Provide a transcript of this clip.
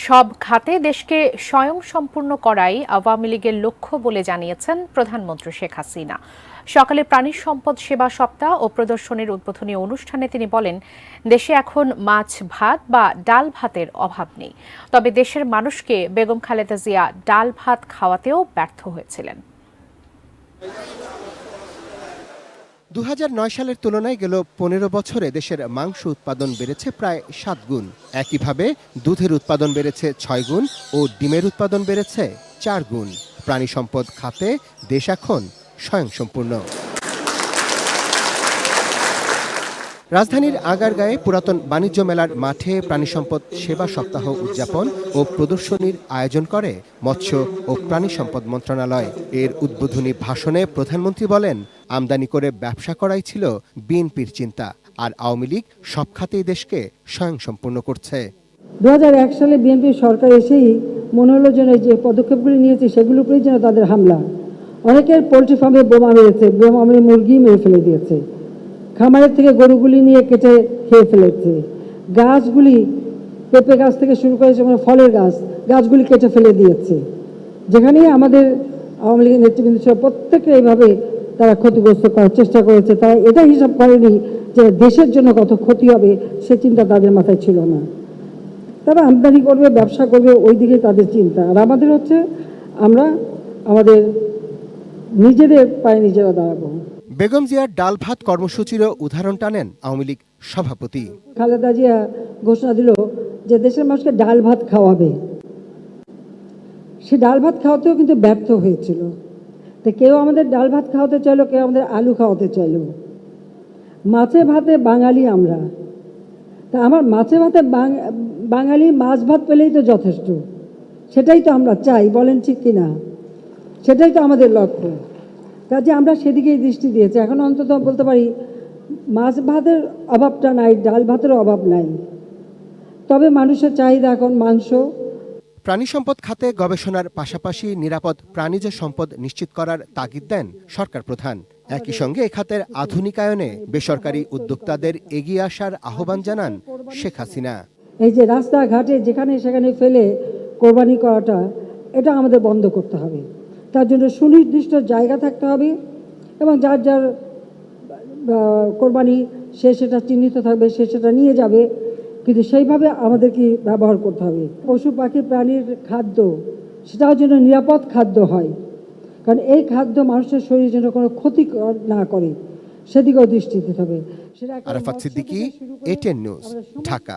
সব খাতে দেশকে স্বয়ংসম্পূর্ণ করাই আওয়ামী লীগের লক্ষ্য বলে জানিয়েছেন প্রধানমন্ত্রী শেখ হাসিনা। সকালে প্রাণী সম্পদ সেবা সপ্তাহ ও প্রদর্শনীর উদ্বোধনী অনুষ্ঠানে তিনি বলেন, দেশে এখন মাছ ভাত বা ডাল ভাতের অভাব নেই। তবে দেশের মানুষকে বেগম খালেদা জিয়া ডাল ভাত খাওয়াতেও ব্যর্থ হয়েছিলেন। ২০০৯ সালের তুলনায় গেল ১৫ বছরে দেশের মাংস উৎপাদন বেড়েছে প্রায় ৭ গুণ। একইভাবে দুধের উৎপাদন বেড়েছে ৬ গুণ ও ডিমের উৎপাদন বেড়েছে ৪ গুণ। প্রাণী সম্পদ খাতে দেশ এখন স্বয়ংসম্পূর্ণ। রাজধানীর আগারগাঁয়ে পুরাতন বাণিজ্য মেলার মাঠে প্রাণী সম্পদ সেবা সপ্তাহ উদযাপন ও প্রদর্শনীর আয়োজন করে মৎস্য ও প্রাণী সম্পদ মন্ত্রণালয়। এর উদ্বোধনী ভাষণে প্রধানমন্ত্রী বলেন, আমদানি করে ব্যবসা করাই ছিল বিএনপির চিন্তা, আর আওয়ামী লীগ সব খাতেই দেশকে স্বয়ংসম্পূর্ণ করছে। ২০০১ সালে বিএনপি সরকার এসেই মনে হলো যেন যে পদক্ষেপগুলি নিয়েছে সেগুলোর উপরেই যেন তাদের হামলা। অনেকের পোলট্রি ফার্মে বোমা মেরেছে, বোমা মেরে মুরগি মেরে ফেলে দিয়েছে, খামারের থেকে গরুগুলি নিয়ে কেটে খেয়ে ফেলেছে, গাছগুলি পেঁপে গাছ থেকে শুরু করে যেমন ফলের গাছগুলি কেটে ফেলে দিয়েছে। যেখানেই আমাদের আওয়ামী লীগের নেতৃবৃন্দ ছিল প্রত্যেকে এইভাবে তারা ক্ষতিগ্রস্ত করার চেষ্টা করেছে। তারা এটা হিসাব করেনি যে দেশের জন্য কত ক্ষতি হবে, সে চিন্তা তাদের মাথায় ছিল না। তারা আমদানি করবে, ব্যবসা করবে, ওই দিকে তাদের চিন্তা। আর আমাদের হচ্ছে আমরা আমাদের নিজেদের পায়ে নিজেরা দাঁড়াবো। বেগম জিয়ার ডাল ভাত কর্মসূচিরও উদাহরণ টানেন আওয়ামী লীগ সভাপতি। খালেদা জিয়া ঘোষণা দিল যে দেশের মানুষকে ডাল ভাত খাওয়াবে। সে ডাল ভাত খাওয়াতেও কিন্তু ব্যর্থ হয়েছিল। তো কেউ আমাদের ডাল ভাত খাওয়াতে চাইলো, কেউ আমাদের আলু খাওয়াতে চাইলো। মাছে ভাতে বাঙালি আমরা, তা আমার মাছে ভাতে বাঙালি মাছ ভাত পেলেই তো যথেষ্ট। সেটাই তো আমরা চাই, বলেন ঠিক কিনা? সেটাই তো আমাদের লক্ষ্য। কাজে আমরা সেদিকেই দৃষ্টি দিয়েছি। এখন অন্তত বলতে পারি মাছ ভাতের অভাবটা নাই, ডাল ভাতেরও অভাব নাই। তবে মানুষের চাহিদা এখন মাংস। প্রাণী সম্পদ খাতে গবেষণার পাশাপাশি নিরাপদ প্রাণীজ সম্পদ নিশ্চিত করার তাগিদ দেন সরকার প্রধান। একই সঙ্গে এ খাতের আধুনিকায়নে বেসরকারি উদ্যোক্তাদের এগিয়ে আসার আহ্বান জানান শেখ হাসিনা। এই যে রাস্তাঘাটে যেখানে সেখানে ফেলে কোরবানি করাটা, এটা আমাদের বন্ধ করতে হবে। তার জন্য সুনির্দিষ্ট জায়গা থাকতে হবে এবং যার যার কোরবানি সে সেটা চিহ্নিত থাকবে, সে সেটা নিয়ে যাবে। কিন্তু সেইভাবে আমাদেরকে ব্যবহার করতে হবে। পশু পাখি প্রাণীর খাদ্য সেটাও যেন নিরাপদ খাদ্য হয়, কারণ এই খাদ্য মানুষের শরীরে যেন কোনো ক্ষতি না করে, সেদিকেও দৃষ্টি দিতে হবে। Arafat Siddiqui, ATN news, Dhaka.